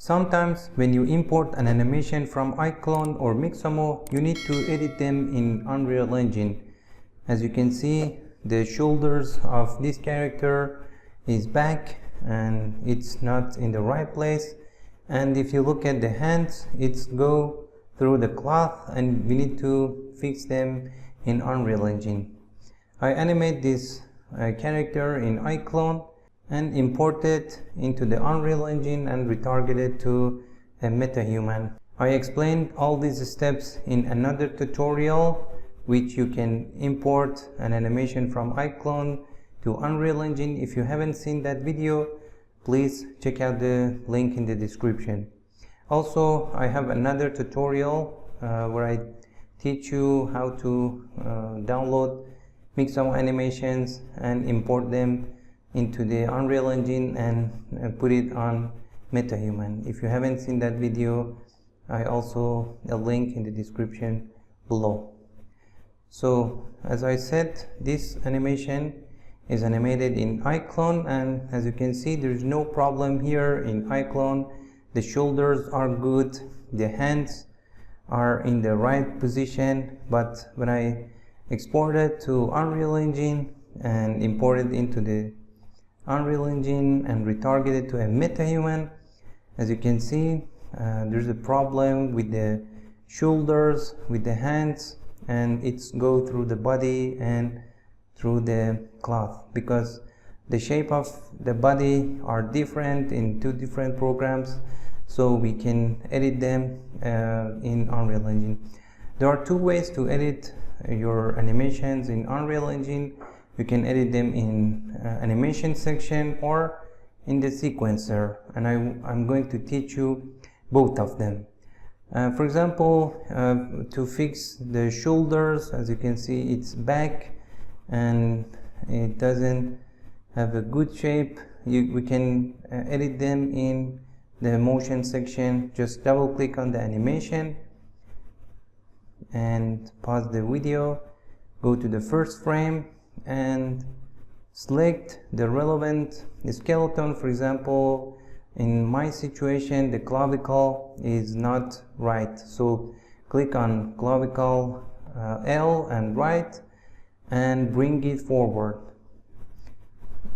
Sometimes when you import an animation from iClone or Mixamo, you need to edit them in Unreal Engine. As you can see, the shoulders of this character is back and it's not in the right place. And if you look at the hands, it's go through the cloth and we need to fix them in Unreal Engine. I animate this character in iClone and import it into the Unreal Engine and retarget it to a MetaHuman. I explained all these steps in another tutorial, which you can import an animation from iClone to Unreal Engine. If you haven't seen that video, please check out the link in the description. Also, I have another tutorial where I teach you how to download Mixamo animations and import them into the Unreal Engine and put it on MetaHuman. If you haven't seen that video, I also a link in the description below. So as I said, this animation is animated in iClone, and as you can see, there is no problem here in iClone. The shoulders are good, the hands are in the right position, but when I export it to Unreal Engine and import it into the Unreal Engine and retarget it to a MetaHuman, as you can see, there's a problem with the shoulders, with the hands, and it's go through the body and through the cloth because the shape of the body are different in two different programs, so we can edit them in Unreal Engine. There are two ways to edit your animations in Unreal Engine. You can edit them in animation section or in the sequencer, and I'm going to teach you both of them. For example, to fix the shoulders, as you can see, it's back and it doesn't have a good shape. We can edit them in the motion section. Just double click on the animation and pause the video, go to the first frame and select the relevant skeleton. For example, in my situation, the clavicle is not right, so click on clavicle L and right and bring it forward.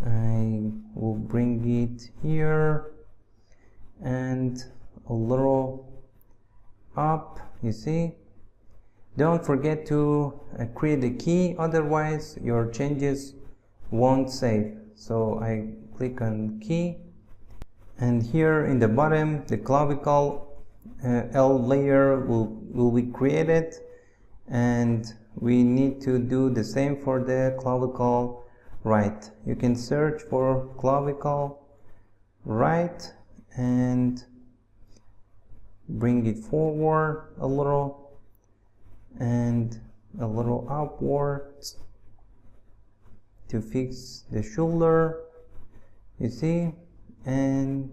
I will bring it here and a little up. You see, don't forget to create a key, otherwise your changes won't save. So I click on key, and here in the bottom the clavicle L layer will be created, and we need to do the same for the clavicle right. You can search for clavicle right and bring it forward a little and a little upwards to fix the shoulder, you see, and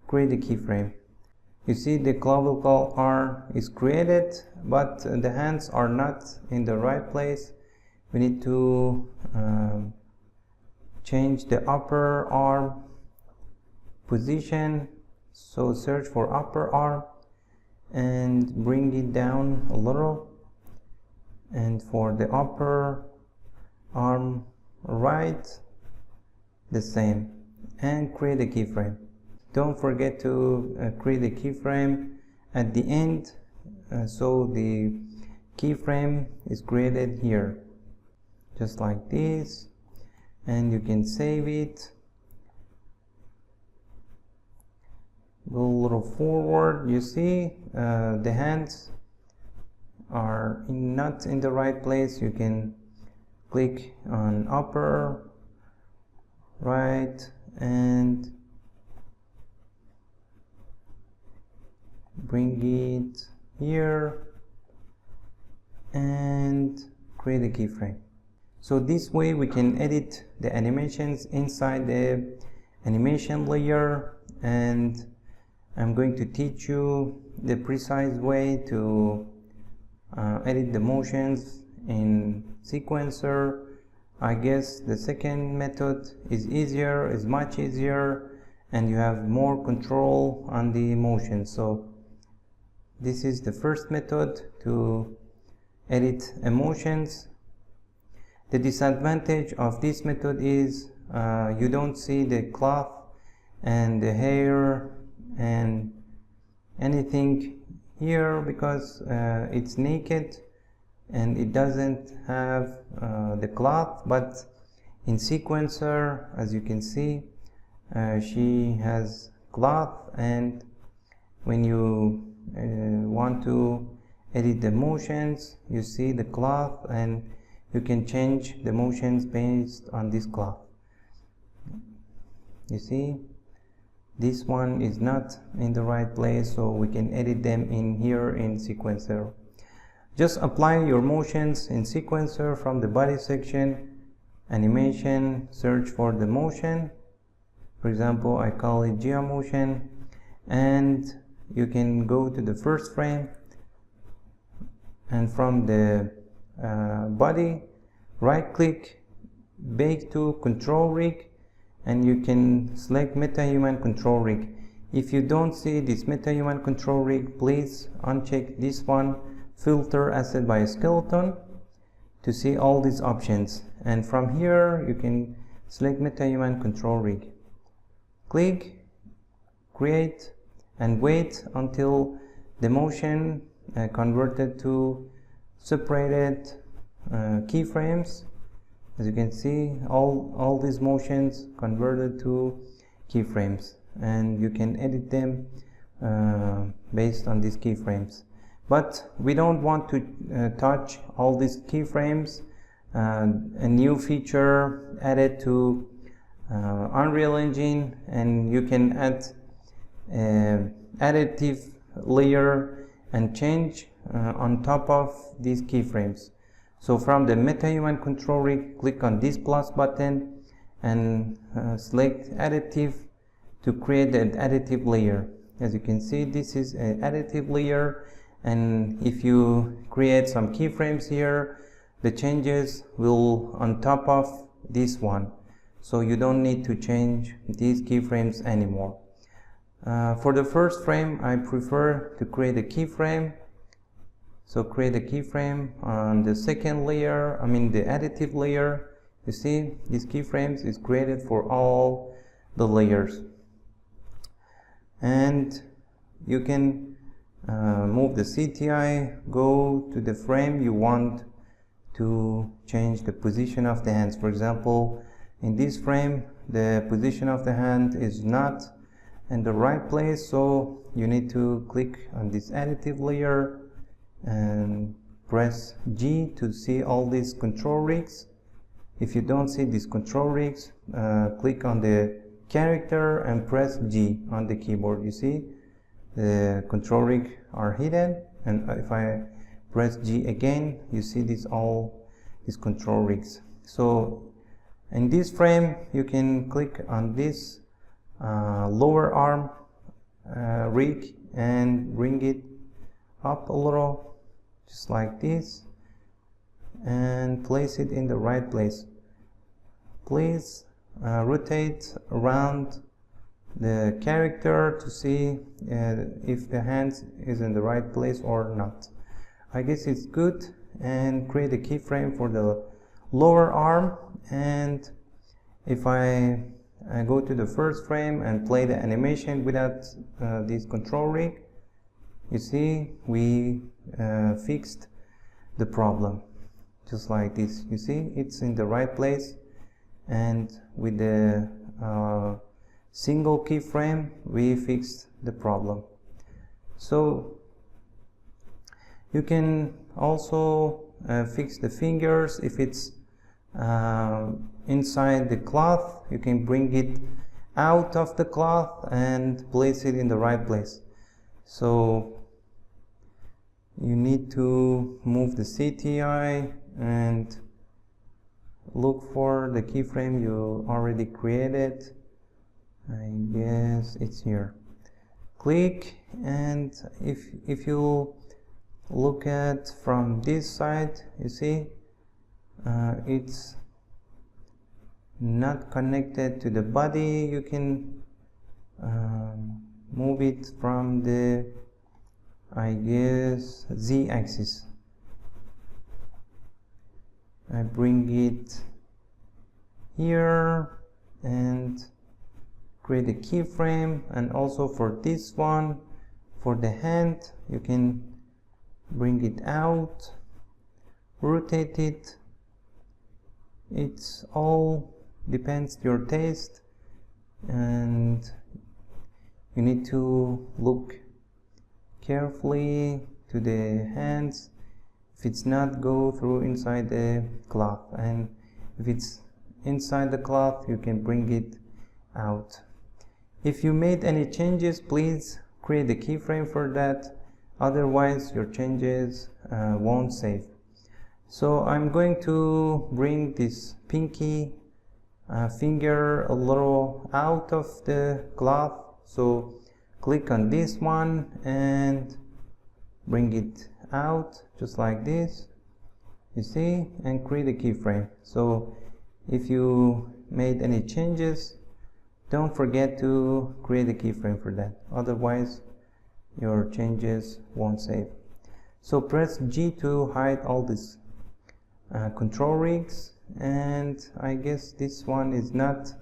create a keyframe. You see the clavicle R is created, but the hands are not in the right place. We need to change the upper arm position, so search for upper arm and bring it down a little, and for the upper arm right the same, and create a keyframe. Don't forget to create a keyframe at the end, so the keyframe is created here just like this, and you can save it. Go a little forward. You see the hands are not in the right place. You can click on upper right and bring it here and create a keyframe. So this way we can edit the animations inside the animation layer, and I'm going to teach you the precise way to edit the motions in sequencer. I guess the second method is easier, is much easier, and you have more control on the motion. So this is the first method to edit emotions. The disadvantage of this method is you don't see the cloth and the hair and anything here because it's naked and it doesn't have the cloth. But in sequencer, as you can see, she has cloth, and when you want to edit the motions, you see the cloth and you can change the motions based on this cloth. You see, this one is not in the right place, so we can edit them in here in sequencer. Just apply your motions in sequencer from the body section, animation, search for the motion. For example, I call it geomotion, and you can go to the first frame, and from the body, right click, bake to control rig, and you can select MetaHuman control rig. If you don't see this MetaHuman control rig, please uncheck this one, filter asset by skeleton, to see all these options. And from here you can select MetaHuman control rig. Click, create, and wait until the motion converted to separated keyframes. As you can see, all these motions converted to keyframes, and you can edit them based on these keyframes. But we don't want to touch all these keyframes. A new feature added to Unreal Engine, and you can add additive layer and change on top of these keyframes. So from the MetaHuman control rig, click on this plus button and select additive to create an additive layer. As you can see, this is an additive layer, and if you create some keyframes here, the changes will on top of this one, so you don't need to change these keyframes anymore. For the first frame, I prefer to create a keyframe. So create a keyframe on the second layer, the additive layer. You see, these keyframes is created for all the layers. And you can move the CTI, go to the frame you want to change the position of the hands. For example, in this frame, the position of the hand is not in the right place, so you need to click on this additive layer and press G to see all these control rigs. If you don't see these control rigs, click on the character and press G on the keyboard. You see the control rig are hidden, and if I press G again, you see all these control rigs. So in this frame, you can click on this lower arm rig and bring it up a little, just like this, and place it in the right place. Please rotate around the character to see if the hand is in the right place or not. I guess it's good. And create a keyframe for the lower arm, and if I go to the first frame and play the animation without this control rig, you see we fixed the problem, just like this. You see it's in the right place, and with the single keyframe we fixed the problem. So you can also fix the fingers. If it's inside the cloth, you can bring it out of the cloth and place it in the right place. So you need to move the CTI and look for the keyframe you already created. I guess it's here. Click, and if you look at from this side, you see it's not connected to the body. You can move it from the, I guess, Z axis. I bring it here and create a keyframe. And also for this one, for the hand, you can bring it out, rotate it. It's all depends your taste, and you need to look carefully to the hands. If it's not, go through inside the cloth, and if it's inside the cloth, you can bring it out. If you made any changes, please create a keyframe for that, otherwise your changes won't save. So I'm going to bring this pinky finger a little out of the cloth, so click on this one and bring it out just like this, you see, and create a keyframe. So if you made any changes, don't forget to create a keyframe for that, otherwise your changes won't save. So press G to hide all these control rigs, and I guess this one is not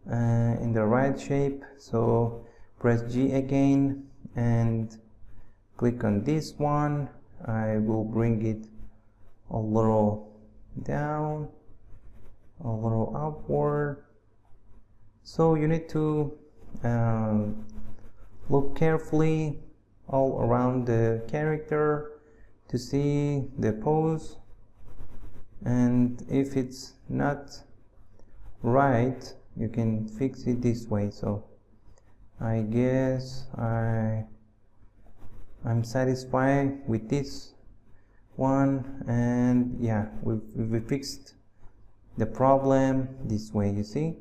in the right shape, so press G again and click on this one. I will bring it a little down, a little upward. So you need to look carefully all around the character to see the pose, and if it's not right, you can fix it this way. So I guess I'm satisfied with this one, and yeah, we fixed the problem this way, you see.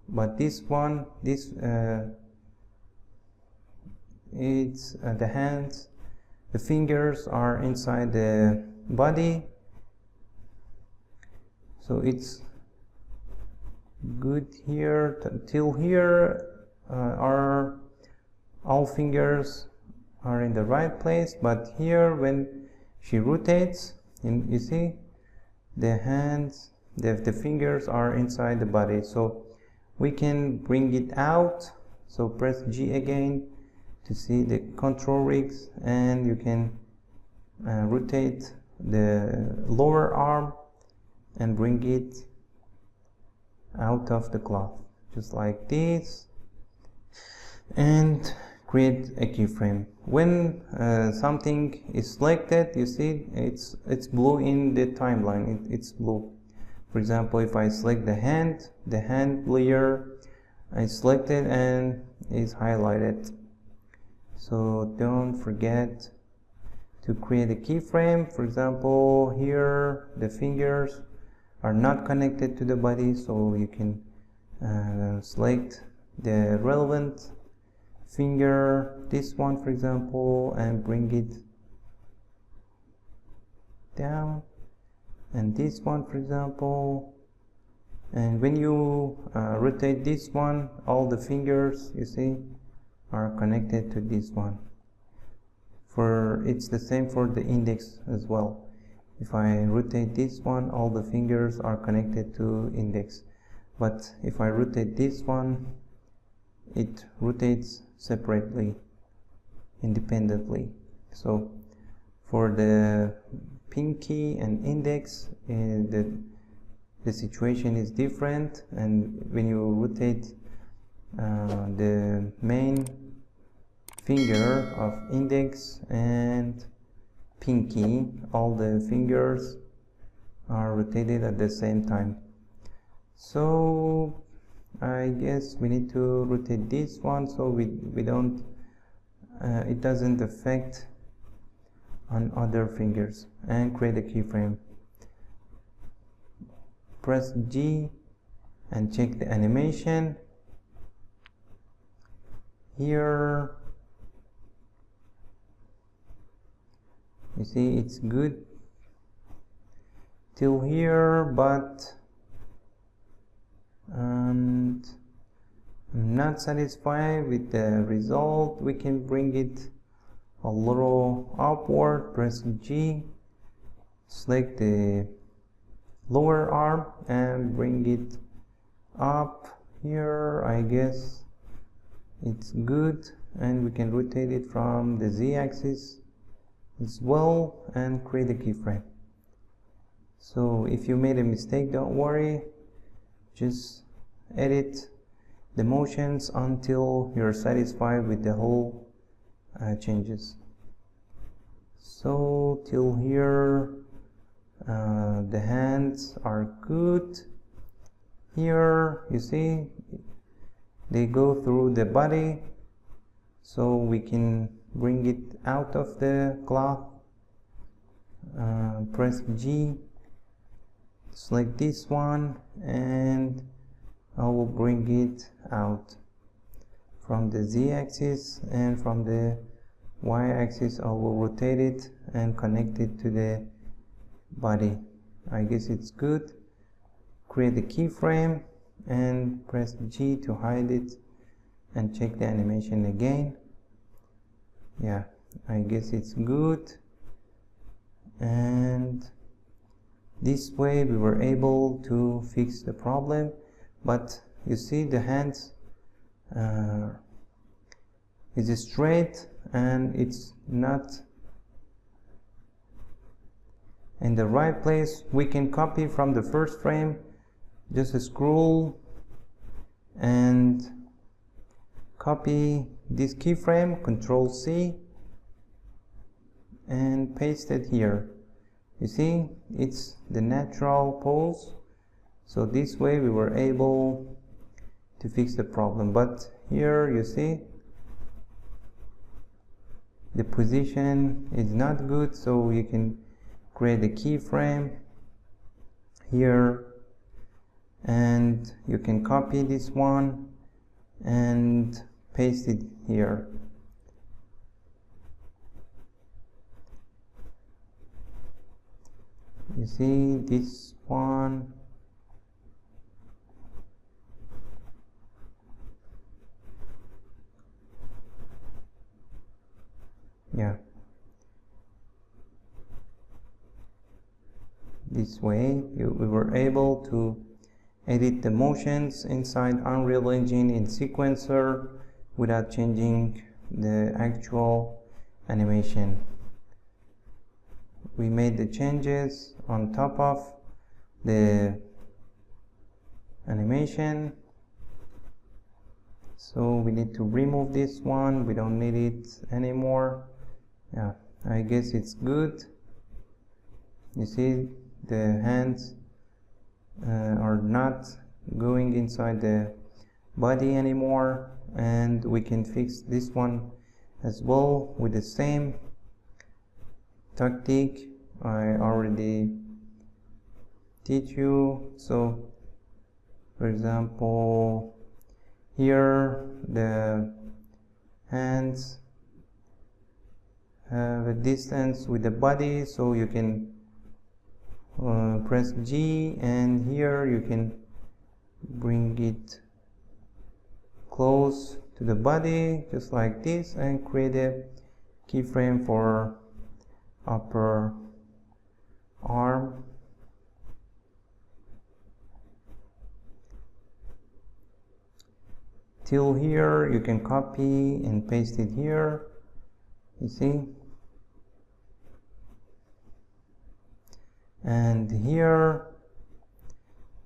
But this one, it's the hands, the fingers are inside the body, so it's good here. Till here are all fingers are in the right place, but here when she rotates, you see the hands, the fingers are inside the body, so we can bring it out. So press G again to see the control rigs, and you can rotate the lower arm and bring it out of the cloth just like this, and create a keyframe. When something is selected, you see it's blue in the timeline, it's blue. For example, if I select the hand layer is selected and is highlighted. So don't forget to create a keyframe. For example, here the fingers are not connected to the body, so you can select the relevant finger, this one for example, and bring it down, and this one for example. And when you rotate this one, all the fingers, you see, are connected to this one. It's the same for the index as well. If I rotate this one, all the fingers are connected to index, but if I rotate this one, it rotates separately, independently. So for the pinky and index, the situation is different, and when you rotate the main finger of index and pinky, all the fingers are rotated at the same time. So I guess we need to rotate this one so we don't it doesn't affect on other fingers, and create a keyframe. Press G and check the animation. Here you see it's good till here, but I'm not satisfied with the result, we can bring it a little upward. Press G, select the lower arm and bring it up here. I guess it's good, and we can rotate it from the Z-axis as well and create a keyframe. So if you made a mistake, don't worry, just edit the motions until you're satisfied with the whole changes. So till here the hands are good. Here you see they go through the body, so we can bring it out of the cloth. Press G, select this one, and I will bring it out from the Z-axis, and from the Y-axis I will rotate it and connect it to the body. I guess it's good. Create a keyframe and press G to hide it and check the animation again. Yeah, I guess it's good. And this way we were able to fix the problem. But you see the hands is straight and it's not in the right place. We can copy from the first frame, just scroll and copy this keyframe, Control C, and paste it here. You see, it's the natural pose. So this way we were able to fix the problem. But here you see the position is not good, so you can create a keyframe here and you can copy this one and paste it here. You see this one, yeah, this way we were able to edit the motions inside Unreal Engine in Sequencer without changing the actual animation. We made the changes on top of the animation, so we need to remove this one. We don't need it anymore. Yeah, I guess it's good. You see the hands are not going inside the body anymore, and we can fix this one as well with the same tactic I already teach you. So for example, here the hands have a distance with the body, so you can press G, and here you can bring it close to the body just like this and create a keyframe for upper arm. Till here you can copy and paste it here, you see, and here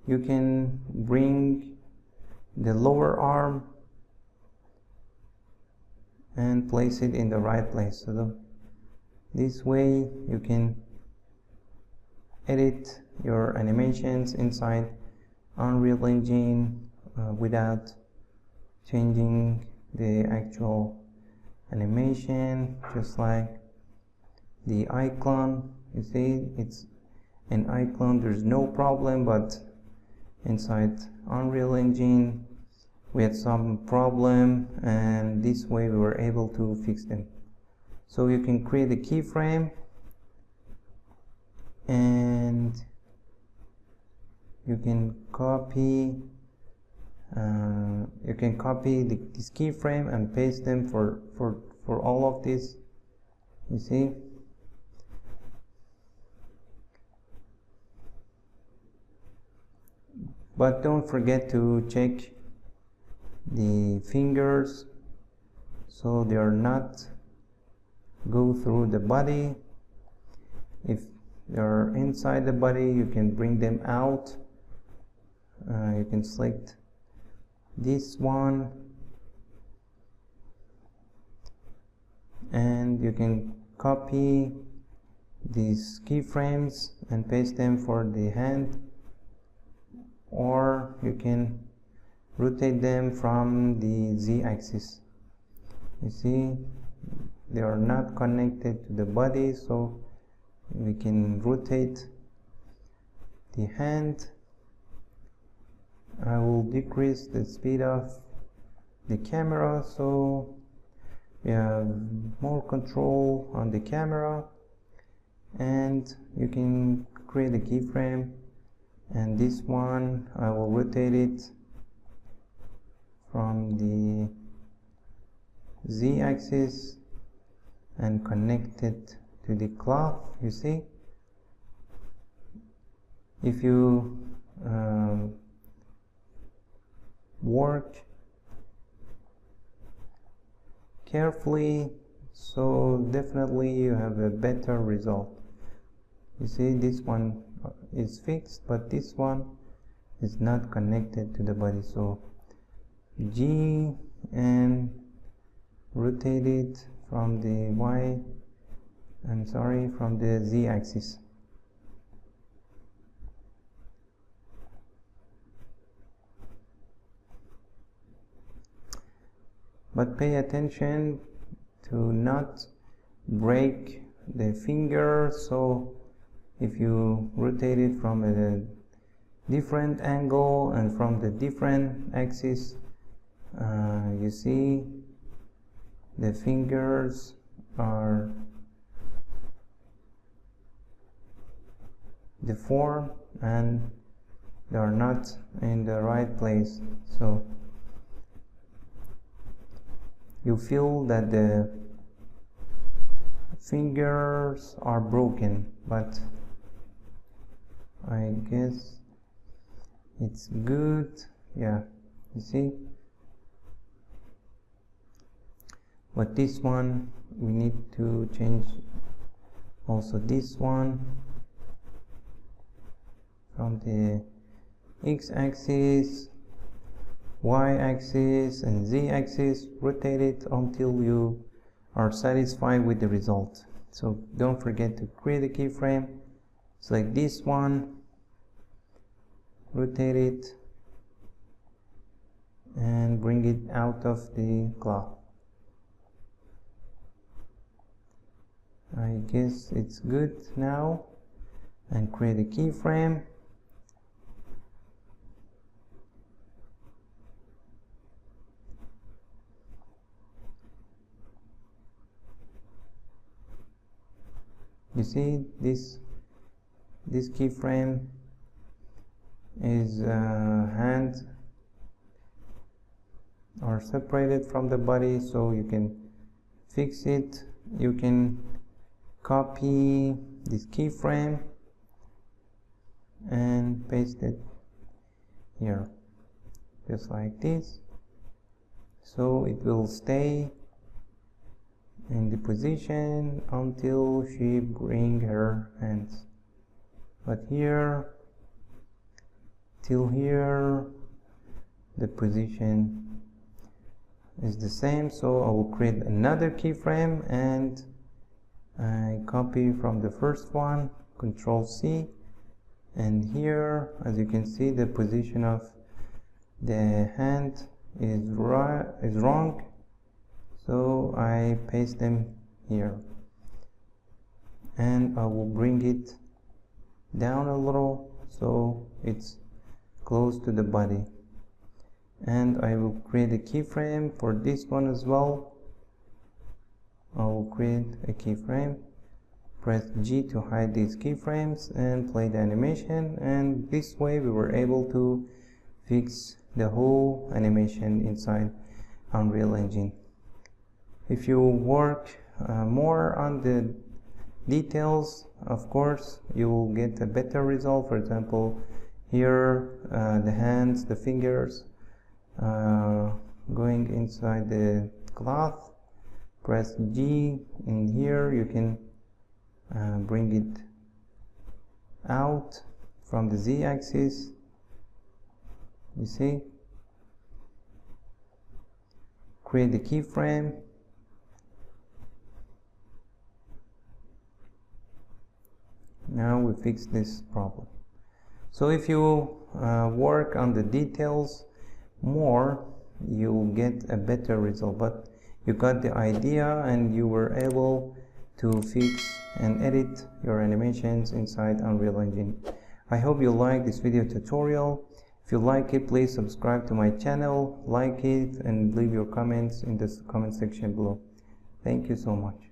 you can bring the lower arm and place it in the right place. So this way you can edit your animations inside Unreal Engine without changing the actual animation, just like the iClone. You see, it's an iClone, there's no problem, but inside Unreal Engine we had some problem, and this way we were able to fix them. So you can create a keyframe and you can copy You can copy this keyframe and paste them for all of this, you see. But don't forget to check the fingers so they are not go through the body. If they're inside the body, you can bring them out. You can select this one and you can copy these keyframes and paste them for the hand, or you can rotate them from the z-axis. You see, they are not connected to the body, so we can rotate the hand. I will decrease the speed of the camera so we have more control on the camera, and you can create a keyframe, and this one I will rotate it from the z-axis and connect it to the cloth. You see, if you work carefully, so definitely you have a better result. You see, this one is fixed, but this one is not connected to the body, so G and rotate it from the from the z-axis. But pay attention to not break the finger, so if you rotate it from a different angle and from the different axis, you see the fingers are deformed and they are not in the right place, so you feel that the fingers are broken, but I guess it's good. Yeah, you see. But this one we need to change also this one from the x-axis, y-axis and z-axis. Rotate it until you are satisfied with the result. So don't forget to create a keyframe. Select this one, rotate it and bring it out of the cloth. I guess it's good now, and create a keyframe. You see, this keyframe is hand are separated from the body, so you can fix it. You can copy this keyframe and paste it here, just like this, so it will stay in the position until she bring her hands. But here till here the position is the same, so I will create another keyframe and I copy from the first one, Control C, and here as you can see the position of the hand is wrong, so I paste them here, and I will bring it down a little so it's close to the body, and I will create a keyframe for this one as well. I will create a keyframe, press G to hide these keyframes and play the animation, and this way we were able to fix the whole animation inside Unreal Engine. If you work more on the details, of course you will get a better result. For example, here the hands, the fingers going inside the cloth. Press G, and here you can bring it out from the Z-axis. You see, create the keyframe. Now we fix this problem. So if you work on the details more, you will get a better result. But you got the idea and you were able to fix and edit your animations inside Unreal Engine. I hope you like this video tutorial. If you like it, please subscribe to my channel, like it, and leave your comments in the comment section below. Thank you so much.